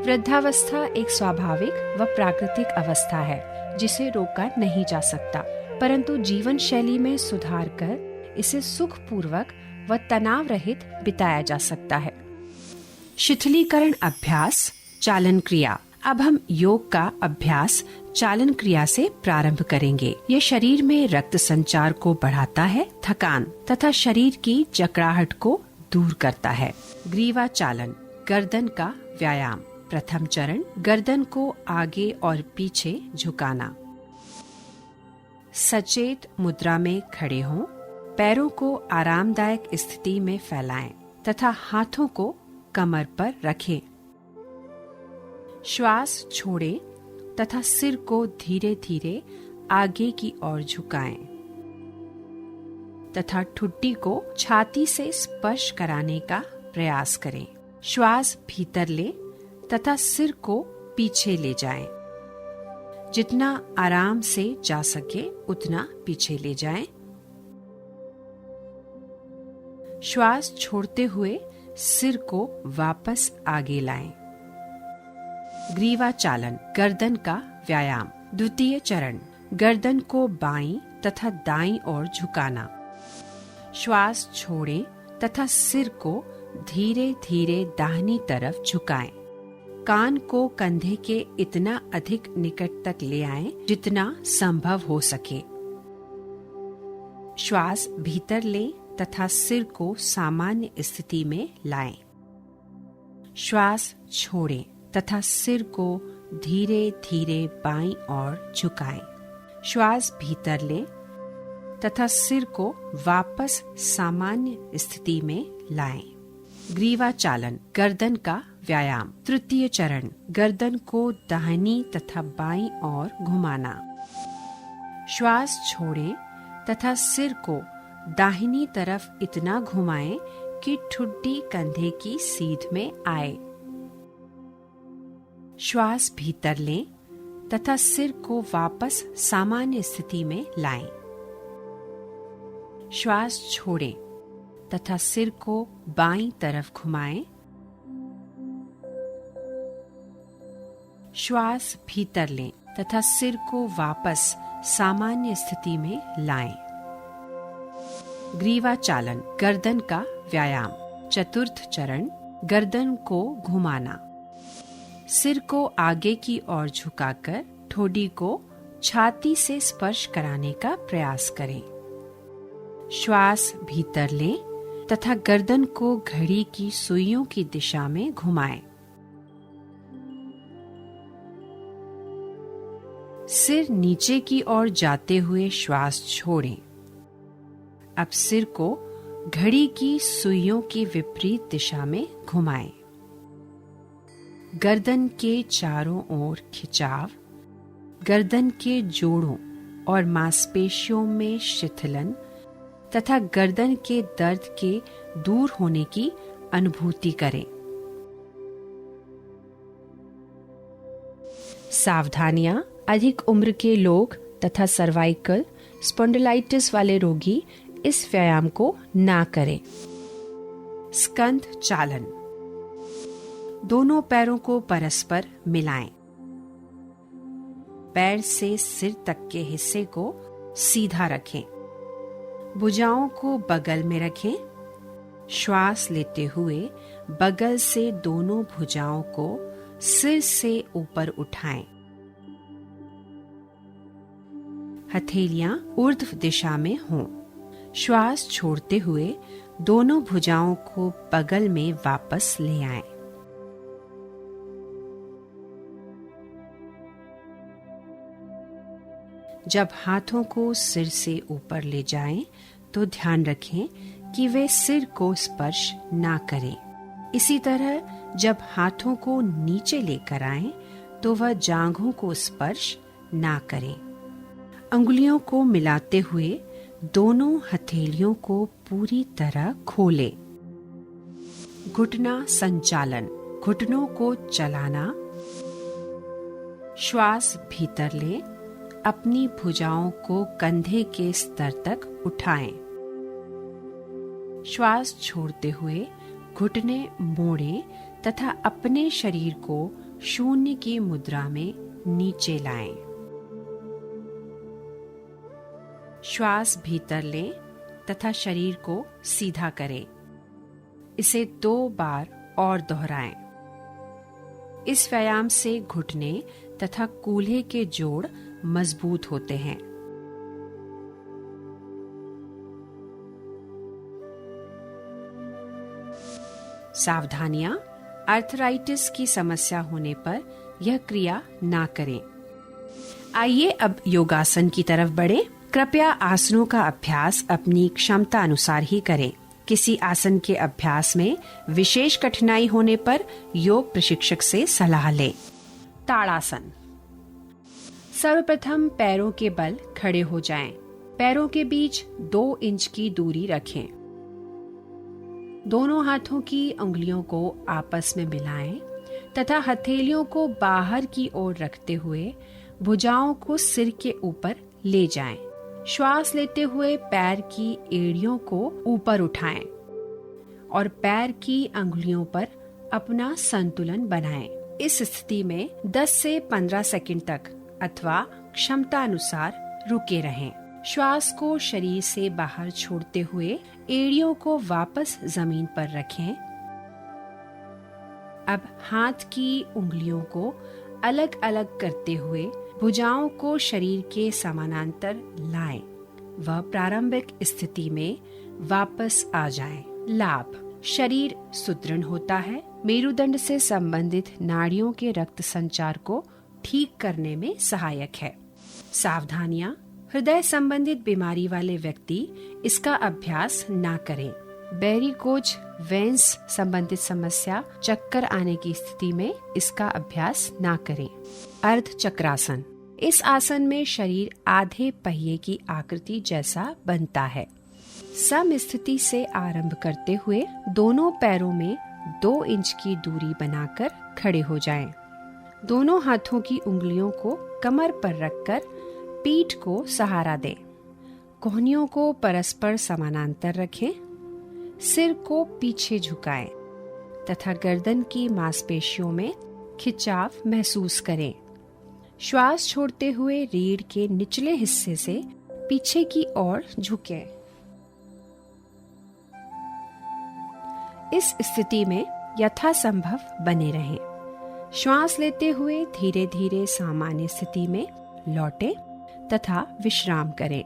वृद्धावस्था एक स्वाभाविक व प्राकृतिक अवस्था है जिसे रोका नहीं जा सकता, परंतु जीवन शैली में सुधार कर इसे सुखपूर्वक व तनाव रहित बिताया जा सकता है। शिथिलीकरण अभ्यास, चालन क्रिया। अब हम योग का अभ्यास चालन क्रिया से प्रारंभ करेंगे। यह शरीर में रक्त संचार को बढ़ाता है, थकान तथा शरीर की जकड़ाहट को दूर करता है। ग्रीवा चालन, गर्दन का व्यायाम। प्रथम चरण, गर्दन को आगे और पीछे झुकाना। सचेत मुद्रा में खड़े हों, पैरों को आरामदायक स्थिति में फैलाएं तथा हाथों को कमर पर रखें। श्वास छोड़ें तथा सिर को धीरे धीरे आगे की ओर झुकाएं तथा ठुड्डी को छाती से स्पर्श कराने का प्रयास करें। श्वास भीतर लें तथा सिर को पीछे ले जाएं। जितना आराम से जा सके उतना पीछे ले जाएं। श्वास छोड़ते हुए सिर को वापस आगे लाएं। ग्रीवा चालन, गर्दन का व्यायाम। द्वितीय चरण, गर्दन को बाईं तथा दाईं ओर झुकाना। श्वास छोड़ें तथा सिर को धीरे धीरे दाहिनी तरफ झुकाएं। कान को कंधे के इतना अधिक निकट तक ले आएं जितना संभव हो सके। श्वास भीतर लें तथा सिर को सामान्य स्थिति में लाएं। श्वास छोड़ें तथा सिर को धीरे धीरे बाईं ओर झुकाएं। श्वास भीतर लें तथा सिर को वापस सामान्य स्थिति में लाएं। ग्रीवा चालन, गर्दन का व्यायाम। तृतीय चरण, गर्दन को दाहिनी तथा बाईं ओर घुमाना। श्वास छोड़ें तथा सिर को दाहिनी तरफ इतना घुमाएं कि ठुड्डी कंधे की सीध में आए। श्वास भीतर लें तथा सिर को वापस सामान्य स्थिति में लाएं। श्वास छोड़ें तथा सिर को बाईं तरफ घुमाएं। श्वास भीतर लें तथा सिर को वापस सामान्य स्थिति में लाएं। ग्रीवा चालन, गर्दन का व्यायाम। चतुर्थ चरण, गर्दन को घुमाना। सिर को आगे की ओर झुकाकर ठोडी को छाती से स्पर्श कराने का प्रयास करें। श्वास भीतर लें तथा गर्दन को घड़ी की सुइयों की दिशा में घुमाएं। सिर नीचे की ओर जाते हुए श्वास छोड़ें। अब सिर को घड़ी की सुइयों की विपरीत दिशा में घुमाएं। गर्दन के चारों ओर खिंचाव, गर्दन के जोड़ों और मांसपेशियों में शिथिलन तथा गर्दन के दर्द के दूर होने की अनुभूति करें। सावधानियां, अधिक उम्र के लोग तथा सर्वाइकल स्पॉन्डिलाइटिस वाले रोगी इस व्यायाम को ना करें। स्कंध चालन, दोनों पैरों को परस्पर मिलाएं। पैर से सिर तक के हिस्से को सीधा रखें। भुजाओं को बगल में रखें। श्वास लेते हुए बगल से दोनों भुजाओं को सिर से ऊपर उठाएं। हथेलियां ऊर्ध्व दिशा में हों। श्वास छोड़ते हुए दोनों भुजाओं को बगल में वापस ले आएं। जब हाथों को सिर से ऊपर ले जाएं, तो ध्यान रखें कि वे सिर को स्पर्श ना करें। इसी तरह जब हाथों को नीचे लेकर आएं, तो वह जांघों को स्पर्श ना करें। अंगुलियों को मिलाते हुए दोनों हथेलियों को पूरी तरह खोलें। घुटना संचालन, घुटनों को चलाना। श्वास भीतर लें। अपनी भुजाओं को कंधे के स्तर तक उठाएं। श्वास छोड़ते हुए घुटने मोड़ें तथा अपने शरीर को शून्य की मुद्रा में नीचे लाएं। श्वास भीतर लें तथा शरीर को सीधा करें। इसे 2 बार और दोहराएं। इस व्यायाम से घुटने तथा कूल्हे के जोड़ मजबूत होते हैं। सावधानियां, आर्थराइटिस की समस्या होने पर यह क्रिया ना करें। आइए अब योगासन की तरफ बढ़ें। कृपया आसनों का अभ्यास अपनी क्षमता अनुसार ही करें। किसी आसन के अभ्यास में विशेष कठिनाई होने पर योग प्रशिक्षक से सलाह लें। ताड़ासन। सर्वप्रथम पैरों के बल खड़े हो जाएं। पैरों के बीच 2 इंच की दूरी रखें। दोनों हाथों की उंगलियों को आपस में मिलाएं तथा हथेलियों को बाहर की ओर रखते हुए भुजाओं को सिर के ऊपर ले जाएं। श्वास लेते हुए पैर की एड़ियों को ऊपर उठाएं और पैर की अंगुलियों पर अपना संतुलन बनाएं। इस स्थिति में 10 से 15 सेकंड तक अथवा क्षमता अनुसार रुके रहें। श्वास को शरीर से बाहर छोड़ते हुए एड़ियों को वापस जमीन पर रखें। अब हाथ की उंगलियों को अलग अलग करते हुए भुजाओं को शरीर के समानांतर लाएं व प्रारंभिक स्थिति में वापस आ जाएं। लाभ: शरीर सुदृढ़ होता है। मेरुदंड से संबंधित नाड़ियों के रक्त संचार को ठीक करने में सहायक है। सावधानियां: हृदय संबंधित बीमारी वाले व्यक्ति इसका अभ्यास ना करें। वेरिकोज वेन्स संबंधित समस्या, चक्कर आने की स्थिति में इसका अभ्यास ना करें। अर्ध चक्रासन। इस आसन में शरीर आधे पहिए की आकृति जैसा बनता है। सम स्थिति से आरंभ करते हुए दोनों पैरों में 2 इंच की दूरी बनाकर खड़े हो जाएं। दोनों हाथों की उंगलियों को कमर पर रखकर पीठ को सहारा दें। कोहनियों को परस्पर समानांतर रखें। सिर को पीछे झुकाएं तथा गर्दन की मांसपेशियों में खिंचाव महसूस करें। श्वास छोड़ते हुए रीढ़ के निचले हिस्से से पीछे की ओर झुकें। इस स्थिति में यथासंभव बने रहें। श्वास लेते हुए धीरे धीरे सामान्य स्थिति में लौटें तथा विश्राम करें।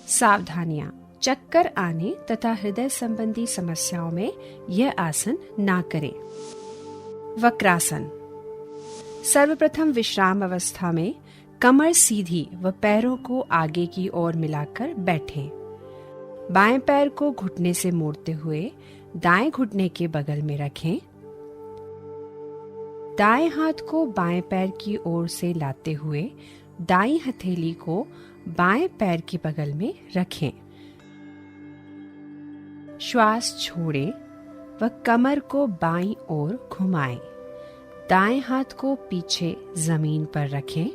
सावधानियां: चक्कर आने तथा हृदय संबंधी समस्याओं में यह आसन ना करें। वक्रासन। सर्वप्रथम विश्राम अवस्था में कमर सीधी व पैरों को आगे की ओर मिलाकर बैठें। बाएं पैर को घुटने से मोड़ते हुए दाएं घुटने के बगल में रखें। दाएं हाथ को बाएं पैर की ओर से लाते हुए दाईं हथेली को बाएं पैर के बगल में रखें। श्वास छोड़ें व कमर को बाईं ओर घुमाएं। दाएं हाथ को पीछे जमीन पर रखें।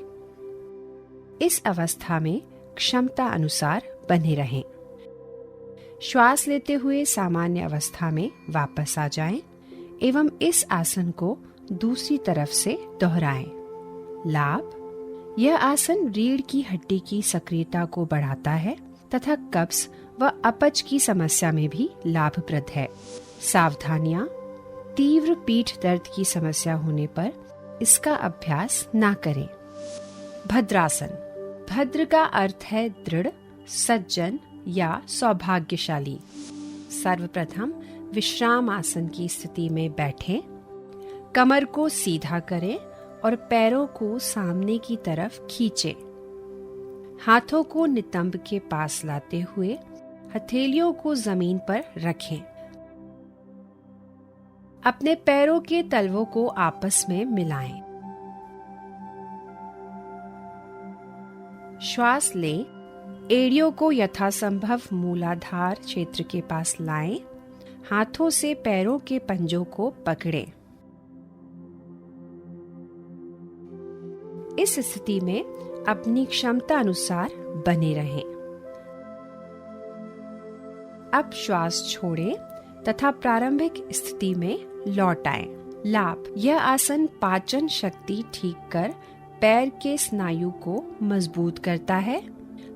इस अवस्था में क्षमता अनुसार बने रहें। श्वास लेते हुए सामान्य अवस्था में वापस आ जाएं एवं इस आसन को दूसरी तरफ से दोहराएं। लाभ: यह आसन रीढ़ की हड्डी की सक्रियता को बढ़ाता है तथा कब्ज व अपच की समस्या में भी लाभप्रद है। सावधानियां: तीव्र पीठ दर्द की समस्या होने पर इसका अभ्यास ना करें। भद्रासन। भद्र का अर्थ है दृढ़, सज्जन या सौभाग्यशाली। सर्वप्रथम विश्राम आसन की स्थिति में बैठें। कमर को सीधा करें और पैरों को सामने की तरफ खींचें। हाथों को नितंब के पास लाते हुए हथेलियों को जमीन पर रखें। अपने पैरों के तलवों को आपस में मिलाएं। श्वास लें। एड़ियों को यथासंभव मूलाधार क्षेत्र के पास लाएं। हाथों से पैरों के पंजों को पकड़ें। इस स्थिति में अपनी क्षमता अनुसार बने रहें। अब श्वास छोड़ें तथा प्रारंभिक स्थिति में लौट आए। लाभ, यह आसन पाचन शक्ति ठीक कर पैर के स्नायु को मजबूत करता है।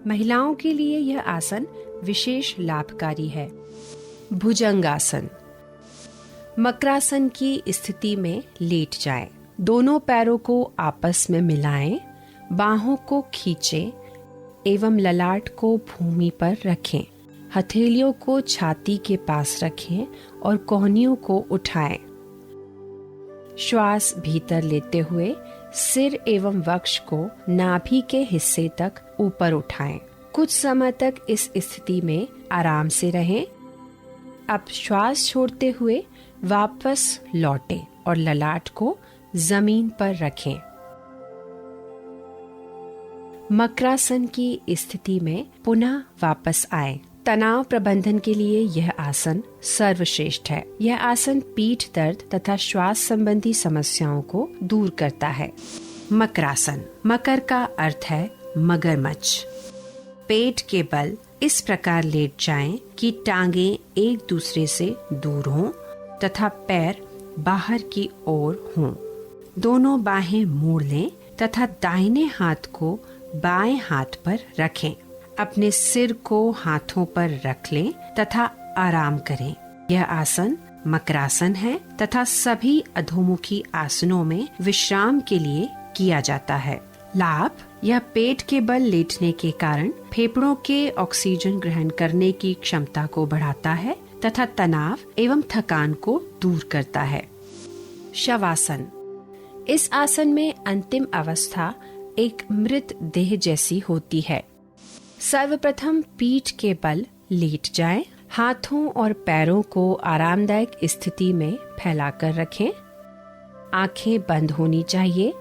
महिलाओं के लिए यह आसन विशेष लाभकारी है। भुजंगासन, मकरासन की स्थिति में लेट जाएं। दोनों पैरों को आपस में मिलाएं, बाहों को खींचें एवं ललाट को भूमि पर रखें। हथेलियों को छाती के पास रखें और कोहनियों को उठाएं। श्वास भीतर लेते हुए सिर एवं वक्ष को नाभि के हिस्से तक ऊपर उठाएं। कुछ समय तक इस स्थिति में आराम से रहें। अब श्वास छोड़ते हुए वापस लौटें और ललाट को जमीन पर रखें। मकरासन की स्थिति में पुनः वापस आएं। तनाव प्रबंधन के लिए यह आसन सर्वश्रेष्ठ है। यह आसन पीठ दर्द तथा श्वास संबंधी समस्याओं को दूर करता है। मकरासन, मकर का अर्थ है मगरमच्छ। पेट के बल इस प्रकार लेट जाएं कि टांगें एक दूसरे से दूर हों तथा पैर बाहर की ओर हों। दोनों बाहें मोड़ लें तथा दाहिने हाथ को बाएं हाथ पर रखें। अपने सिर को हाथों पर रख लें तथा आराम करें। यह आसन मकरासन है तथा सभी अधोमुखी आसनों में विश्राम के लिए किया जाता है। लाभ, यह पेट के बल लेटने के कारण फेफड़ों के ऑक्सीजन ग्रहण करने की क्षमता को बढ़ाता है तथा तनाव एवं थकान को दूर करता है। शवासन, इस आसन में अंतिम अवस्था एक मृत देह जैसी होती है। सर्वप्रथम पीठ के बल लेट जाएं, हाथों और पैरों को आरामदायक स्थिति में फैलाकर रखें। आंखें बंद होनी चाहिए।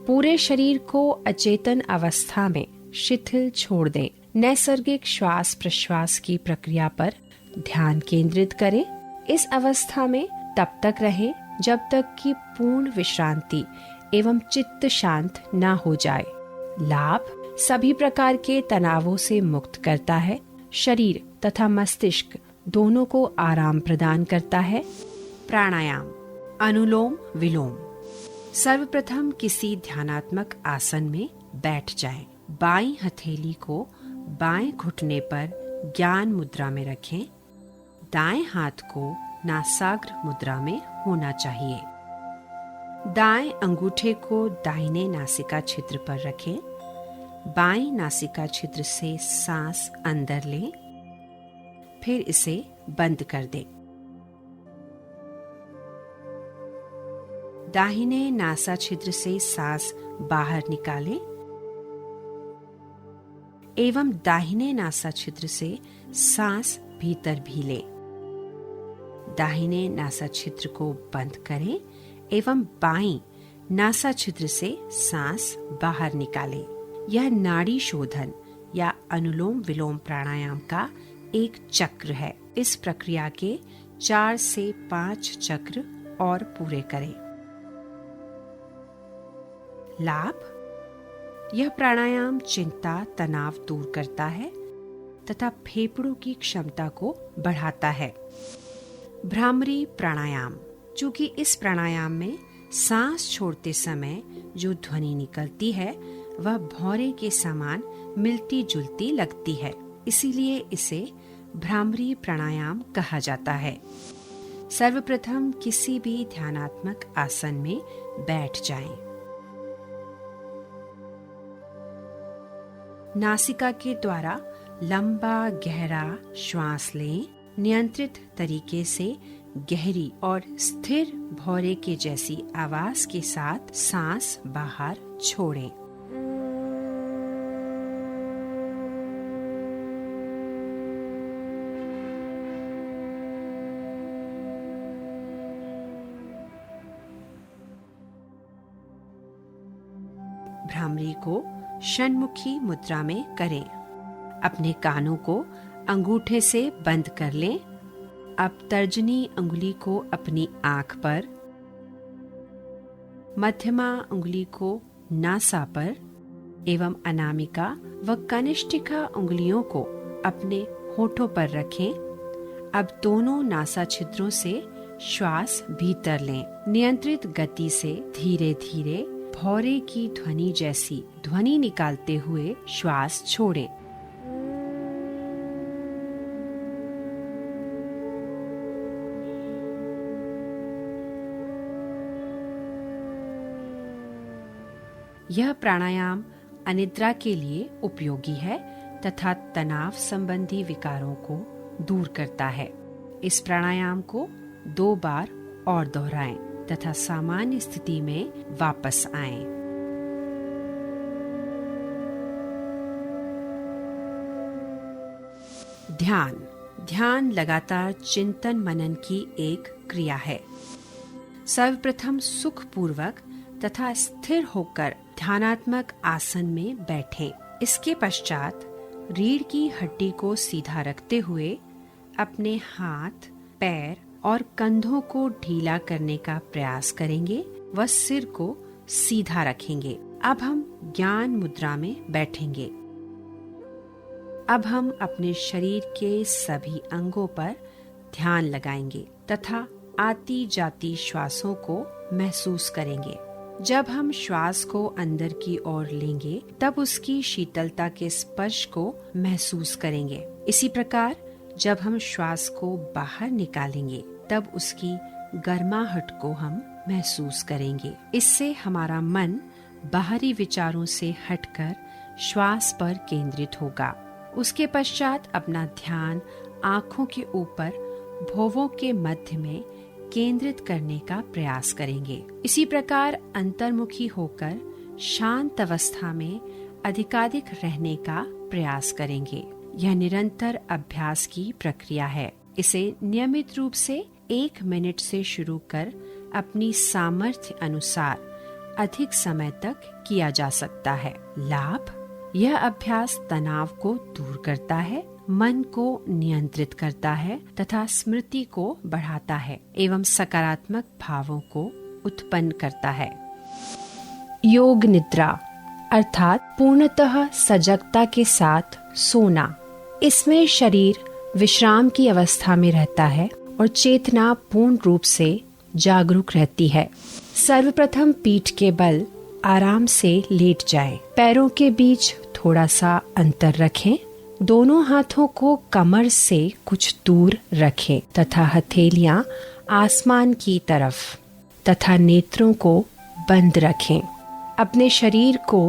पूरे शरीर को अचेतन अवस्था में शिथिल छोड़ दें। नैसर्गिक श्वास प्रश्वास की प्रक्रिया पर ध्यान केंद्रित करें। इस अवस्था में तब तक रहें जब तक कि पूर्ण विश्रांति एवं चित्त शांत न हो जाए। लाभ, सभी प्रकार के तनावों से मुक्त करता है। शरीर तथा मस्तिष्क दोनों को आराम प्रदान करता है। प्राणायाम, अनुलोम विलोम। सर्वप्रथम किसी ध्यानात्मक आसन में बैठ जाएं। बाईं हथेली को बाएं घुटने पर ज्ञान मुद्रा में रखें। दाएं हाथ को नासाग्र मुद्रा में होना चाहिए। दाएं अंगूठे को दाहिने नासिका छिद्र पर रखें। बाएं नासिका छिद्र से सांस अंदर लें, फिर इसे बंद कर दें। दाहिने नासा छिद्र से सांस बाहर निकालें एवं दाहिने नासा छिद्र से सांस भीतर भी लें। दाहिने नासा छिद्र को बंद करें एवं बाईं नासा छिद्र से सांस बाहर निकालें। यह नाड़ी शोधन या अनुलोम विलोम प्राणायाम का एक चक्र है। इस प्रक्रिया के 4 से 5 चक्र और पूरे करें। लाभ, यह प्राणायाम चिंता तनाव दूर करता है तथा फेफड़ों की क्षमता को बढ़ाता है। भ्रामरी प्राणायाम, चूंकि इस प्राणायाम में सांस छोड़ते समय जो ध्वनि निकलती है वह भौरे के समान मिलती जुलती लगती है, इसीलिए इसे भ्रामरी प्राणायाम कहा जाता है। सर्वप्रथम किसी भी ध्यानात्मक आसन में बैठ जाएं। नासिका के द्वारा लंबा गहरा श्वास लें। नियंत्रित तरीके से गहरी और स्थिर भौरे के जैसी आवाज के साथ सांस बाहर छोड़ें। भ्रामरी को षण्मुखी मुद्रा में करें। अपने कानों को अंगूठे से बंद कर लें। अब तर्जनी अंगुली को अपनी आंख पर, मध्यमा अंगुली को नासा पर एवं अनामिका व कनिष्ठिका उंगलियों को अपने होठों पर रखें। अब दोनों नासा छिद्रों से श्वास भीतर लें। नियंत्रित गति से धीरे धीरे भौरे की ध्वनि जैसी ध्वनि निकालते हुए श्वास छोड़ें। यह प्राणायाम अनिद्रा के लिए उपयोगी है तथा तनाव संबंधी विकारों को दूर करता है। इस प्राणायाम को 2 बार और दोहराएं तथा सामान्य स्थिति में वापस आएं। ध्यान लगातार चिंतन मनन की एक क्रिया है। सर्वप्रथम सुखपूर्वक तथा स्थिर होकर ध्यानात्मक आसन में बैठें। इसके पश्चात रीढ़ की हड्डी को सीधा रखते हुए अपने हाथ, पैर और कंधों को ढीला करने का प्रयास करेंगे व सिर को सीधा रखेंगे। अब हम ज्ञान मुद्रा में बैठेंगे। अब हम अपने शरीर के सभी अंगों पर ध्यान लगाएंगे तथा आती जाती श्वासों को महसूस करेंगे। जब हम श्वास को अंदर की ओर लेंगे तब उसकी शीतलता के स्पर्श को महसूस करेंगे। इसी प्रकार जब हम श्वास को बाहर निकालेंगे तब उसकी गर्माहट को हम महसूस करेंगे। इससे हमारा मन बाहरी विचारों से हटकर श्वास पर केंद्रित होगा। उसके पश्चात अपना ध्यान आँखों के ऊपर भौहों के मध्य में केंद्रित करने का प्रयास करेंगे। इसी प्रकार अंतर्मुखी होकर शांत अवस्था में अधिकाधिक रहने का प्रयास करेंगे। यह निरंतर अभ्यास की प्रक्रिया है। इसे नियमित रूप से 1 मिनट से शुरू कर अपनी सामर्थ्य अनुसार अधिक समय तक किया जा सकता है। लाभ: यह अभ्यास तनाव को दूर करता है, मन को नियंत्रित करता है तथा स्मृति को बढ़ाता है एवं सकारात्मक भावों को उत्पन्न करता है। योग निद्रा अर्थात पूर्णतः सजगता के साथ सोना। इसमें शरीर विश्राम की अवस्था में रहता है और चेतना पूर्ण रूप से जागरूक रहती है। सर्वप्रथम पीठ के बल आराम से लेट जाएं। पैरों के बीच थोड़ा सा अंतर रखें। दोनों हाथों को कमर से कुछ दूर रखें तथा हथेलियां आसमान की तरफ तथा नेत्रों को बंद रखें। अपने शरीर को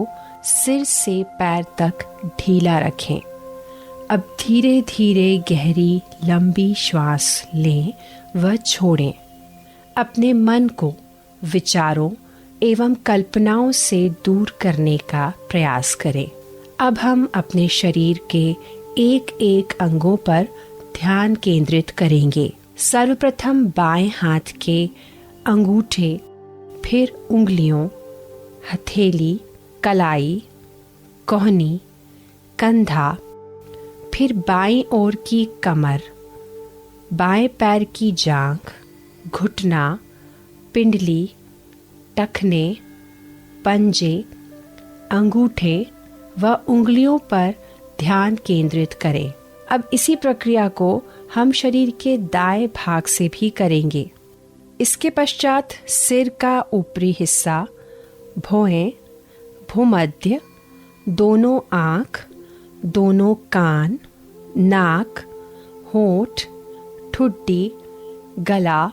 सिर से पैर तक ढीला रखें। अब धीरे धीरे गहरी लंबी श्वास लें व छोड़ें। अपने मन को विचारों एवं कल्पनाओं से दूर करने का प्रयास करें। अब हम अपने शरीर के एक एक अंगों पर ध्यान केंद्रित करेंगे। सर्वप्रथम बाएं हाथ के अंगूठे, फिर उंगलियों, हथेली, कलाई, कोहनी, कंधा, फिर बाईं ओर की कमर, बाएं पैर की जांघ, घुटना, पिंडली, टखने, पंजे, अंगूठे व उंगलियों पर ध्यान केंद्रित करें। अब इसी प्रक्रिया को हम शरीर के दाएं भाग से भी करेंगे। इसके पश्चात सिर का ऊपरी हिस्सा, भौहें, भूमध्य, दोनों आँख, दोनों कान, नाक, होंठ, ठुड्डी, गला,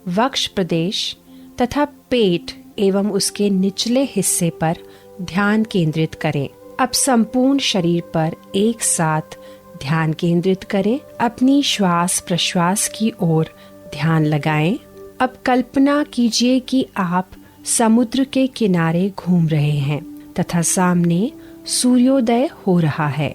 वक्ष प्रदेश तथा पेट एवं उसके निचले हिस्से पर ध्यान केंद्रित करें। अब संपूर्ण शरीर पर एक साथ ध्यान केंद्रित करें। अपनी श्वास प्रश्वास की ओर ध्यान लगाएं। अब कल्पना कीजिए कि आप समुद्र के किनारे घूम रहे हैं तथा सामने सूर्योदय हो रहा है।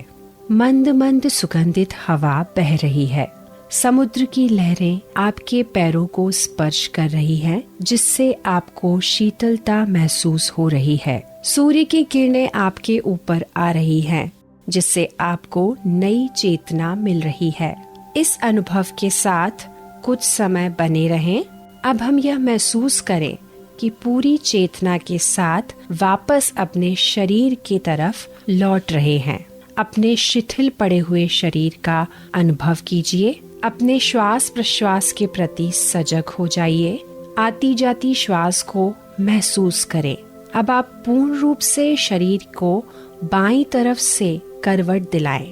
मंद मंद सुगंधित हवा बह रही है। समुद्र की लहरें आपके पैरों को स्पर्श कर रही हैं, जिससे आपको शीतलता महसूस हो रही है। सूर्य की किरणें आपके ऊपर आ रही हैं, जिससे आपको नई चेतना मिल रही है। इस अनुभव के साथ कुछ समय बने रहें। अब हम यह महसूस करें कि पूरी चेतना के साथ वापस अपने शरीर की तरफ लौट रहे हैं। अपने शिथिल पड़े हुए शरीर का अनुभव कीजिए। अपने श्वास प्रश्वास के प्रति सजग हो जाइए। आती जाती श्वास को महसूस करें। अब आप पूर्ण रूप से शरीर को बाईं तरफ से करवट दिलाएं।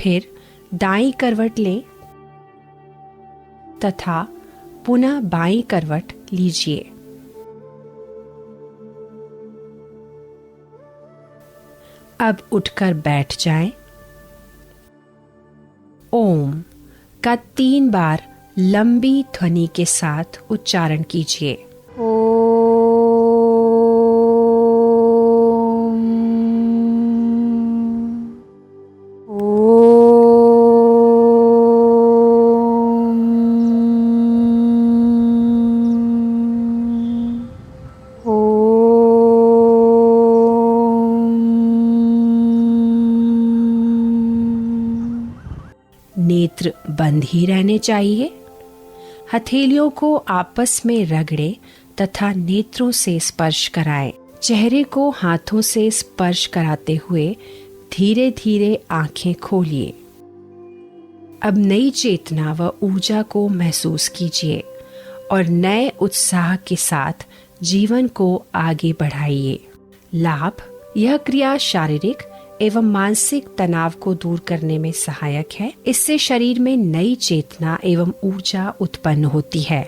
फिर दाईं करवट लें तथा पुनः बाईं करवट लीजिए। अब उठकर बैठ जाएं। ओम का 3 बार लंबी ध्वनि के साथ उच्चारण कीजिए। नेत्र बंद ही रहने चाहिए। हथेलियों को आपस में रगड़े तथा नेत्रों से स्पर्श कराएं। चेहरे को हाथों से स्पर्श कराते हुए धीरे धीरे आंखें खोलिए। अब नई चेतना व ऊर्जा को महसूस कीजिए और नए उत्साह के साथ जीवन को आगे बढ़ाइए। लाभ: यह क्रिया शारीरिक एवं मानसिक तनाव को दूर करने में सहायक है। इससे शरीर में नई चेतना एवं ऊर्जा उत्पन्न होती है।